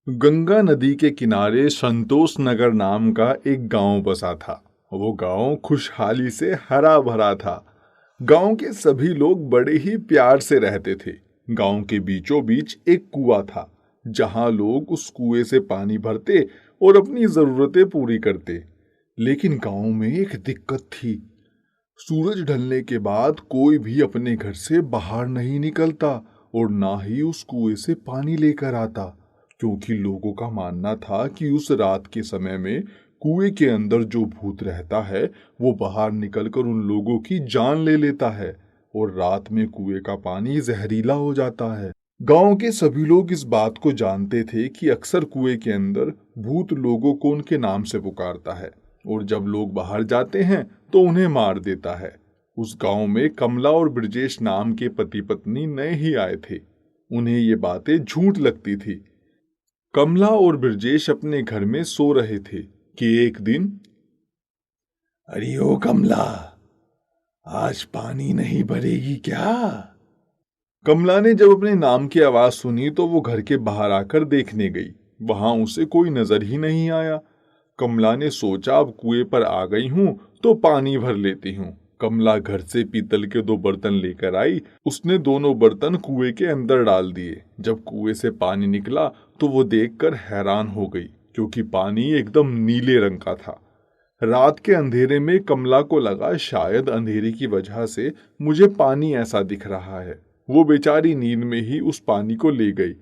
गंगा नदी के किनारे संतोष नगर नाम का एक गांव बसा था। वो गांव खुशहाली से हरा भरा था। गांव के सभी लोग बड़े ही प्यार से रहते थे। गांव के बीचों बीच एक कुआं था, जहां लोग उस कुएं से पानी भरते और अपनी जरूरतें पूरी करते। लेकिन गांव में एक दिक्कत थी। सूरज ढलने के बाद कोई भी अपने घर से बाहर नहीं निकलता और ना ही उस कुएं से पानी लेकर आता, क्योंकि लोगों का मानना था कि उस रात के समय में कुएं के अंदर जो भूत रहता है वो बाहर निकलकर उन लोगों की जान ले लेता है और रात में कुएं का पानी जहरीला हो जाता है। गांव के सभी लोग इस बात को जानते थे कि अक्सर कुएं के अंदर भूत लोगों को उनके नाम से पुकारता है और जब लोग बाहर जाते हैं तो उन्हें मार देता है। उस गांव में कमला और ब्रजेश नाम के पति पत्नी नए ही आए थे। उन्हें ये बातें झूठ लगती थी। कमला और ब्रजेश अपने घर में सो रहे थे कि एक दिन, अरे ओ कमला, आज पानी नहीं भरेगी क्या? कमला ने जब अपने नाम की आवाज सुनी तो वो घर के बाहर आकर देखने गई। वहां उसे कोई नजर ही नहीं आया। कमला ने सोचा, अब कुएं पर आ गई हूं तो पानी भर लेती हूं। कमला घर से पीतल के 2 बर्तन लेकर आई। उसने दोनों बर्तन कुएं के अंदर डाल दिए। जब कुएं से पानी निकला तो वो देखकर हैरान हो गई, क्योंकि पानी एकदम नीले रंग का था। रात के अंधेरे में कमला को लगा शायद अंधेरे की वजह से मुझे पानी ऐसा दिख रहा है। वो बेचारी नींद में ही उस पानी को ले गई।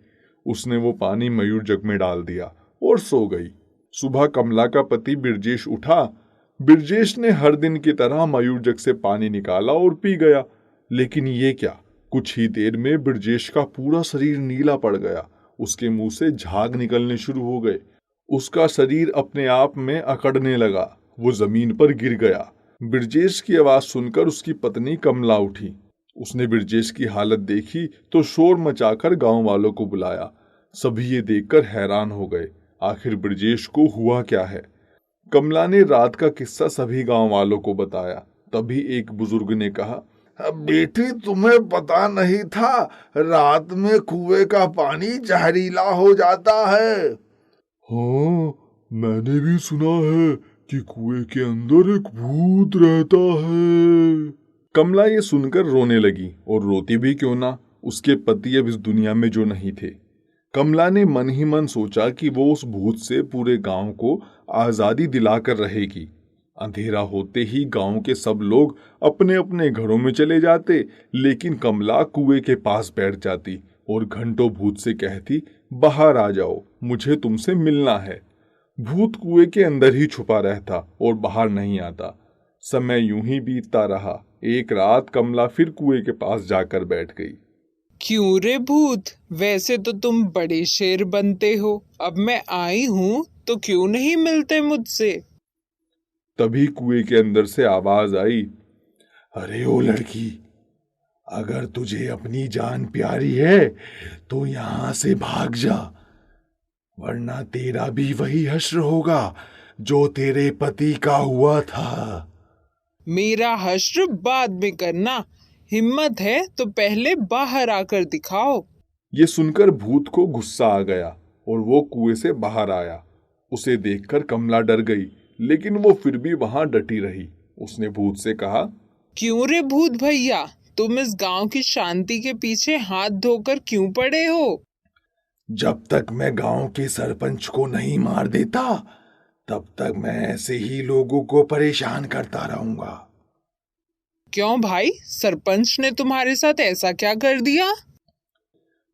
उसने वो पानी मयूर जग में डाल दिया और सो गई। सुबह कमला का पति बिरजेश उठा। बिरजेश ने हर दिन की तरह मयूर जग से पानी निकाला और पी गया। लेकिन ये क्या, कुछ ही देर में बिरजेश का पूरा शरीर नीला पड़ गया। उसके मुंह से झाग निकलने शुरू हो गए। उसका शरीर अपने आप में अकड़ने लगा। वो जमीन पर गिर गया। बिरजेश की आवाज सुनकर उसकी पत्नी कमला उठी। उसने बिरजेश की हालत देखी तो शोर मचाकर गांव वालों को बुलाया। सभी ये देखकर हैरान हो गए, आखिर बिरजेश को हुआ क्या है। कमला ने रात का किस्सा सभी गांव वालों को बताया। तभी एक बुजुर्ग ने कहा, बेटी, तुम्हें पता नहीं था रात में कुएं का पानी जहरीला हो जाता है? हाँ, मैंने भी सुना है कि कुएं के अंदर एक भूत रहता है। कमला ये सुनकर रोने लगी, और रोती भी क्यों ना, उसके पति अब इस दुनिया में जो नहीं थे। कमला ने मन ही मन सोचा कि वो उस भूत से पूरे गांव को आजादी दिलाकर रहेगी। अंधेरा होते ही गांव के सब लोग अपने अपने घरों में चले जाते, लेकिन कमला कुएं के पास बैठ जाती और घंटों भूत से कहती, बाहर आ जाओ, मुझे तुमसे मिलना है। भूत कुएं के अंदर ही छुपा रहता और बाहर नहीं आता। समय यूं ही बीतता रहा। एक रात कमला फिर कुएं के पास जाकर बैठ गई। क्यों रे भूत, वैसे तो तुम बड़े शेर बनते हो। अब मैं आई हूँ तो क्यों नहीं मिलते मुझसे? तभी कुएं के अंदर से आवाज आई, अरे ओ लड़की, अगर तुझे अपनी जान प्यारी है तो यहां से भाग जा, वरना तेरा भी वही हश्र होगा जो तेरे पति का हुआ था। मेरा हश्र बाद में करना। हिम्मत है तो पहले बाहर आकर दिखाओ। ये सुनकर भूत को गुस्सा आ गया और वो कुएं से बाहर आया। उसे देखकर कमला डर गई, लेकिन वो फिर भी वहां डटी रही। उसने भूत से कहा, क्यों रे भूत भैया, तुम इस गांव की शांति के पीछे हाथ धोकर क्यों पड़े हो? जब तक मैं गांव के सरपंच को नहीं मार देता तब तक मैं ऐसे ही लोगों को परेशान करता रहूंगा। क्यों भाई, सरपंच ने तुम्हारे साथ ऐसा क्या कर दिया?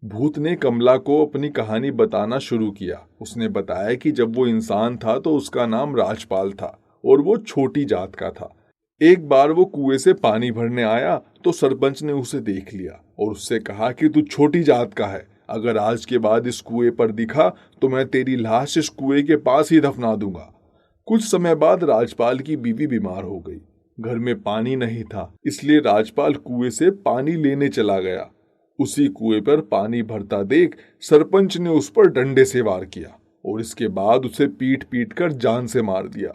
भूत ने कमला को अपनी कहानी बताना शुरू किया। उसने बताया कि जब वो इंसान था तो उसका नाम राजपाल था और वो छोटी जात का था। एक बार वो कुएं से पानी भरने आया तो सरपंच ने उसे देख लिया और उससे कहा कि तू छोटी जात का है, अगर आज के बाद इस कुएं पर दिखा तो मैं तेरी लाश इस कुएं के पास ही दफना दूंगा। कुछ समय बाद राजपाल की बीवी बीमार हो गई। घर में पानी नहीं था, इसलिए राजपाल कुएं से पानी लेने चला गया। उसी कुएं पर पानी भरता देख सरपंच ने उस पर डंडे से वार किया और इसके बाद उसे पीट पीट कर जान से मार दिया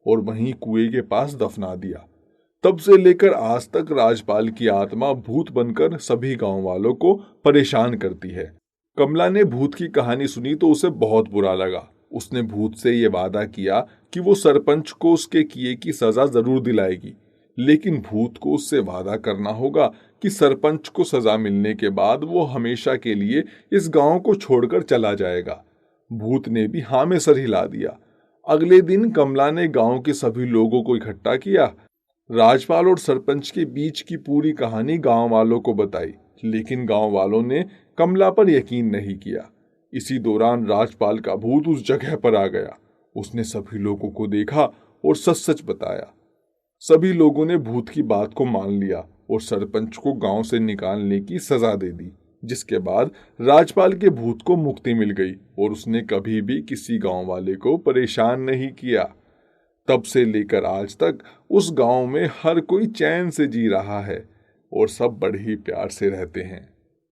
और वहीं कुएं के पास दफना दिया। तब से लेकर आज तक राजपाल की आत्मा भूत बनकर सभी गांव वालों को परेशान करती है। कमला ने भूत की कहानी सुनी तो उसे बहुत बुरा लगा। उसने भूत से ये वादा किया कि वो सरपंच को उसके किए की सजा जरूर दिलाएगी, लेकिन भूत को उससे वादा करना होगा कि सरपंच को सजा मिलने के बाद वो हमेशा के लिए इस गांव को छोड़कर चला जाएगा। भूत ने भी हाँ में सर हिला दिया। अगले दिन कमला ने गांव के सभी लोगों को इकट्ठा किया। राजपाल और सरपंच के बीच की पूरी कहानी गांव वालों को बताई, लेकिन गांव वालों ने कमला पर यकीन नहीं किया। इसी दौरान राजपाल का भूत उस जगह पर आ गया। उसने सभी लोगों को देखा और सच सच बताया। सभी लोगों ने भूत की बात को मान लिया और सरपंच को गांव से निकालने की सजा दे दी, जिसके बाद राजपाल के भूत को मुक्ति मिल गई और उसने कभी भी किसी गांव वाले को परेशान नहीं किया। तब से लेकर आज तक उस गांव में हर कोई चैन से जी रहा है और सब बड़े ही प्यार से रहते हैं।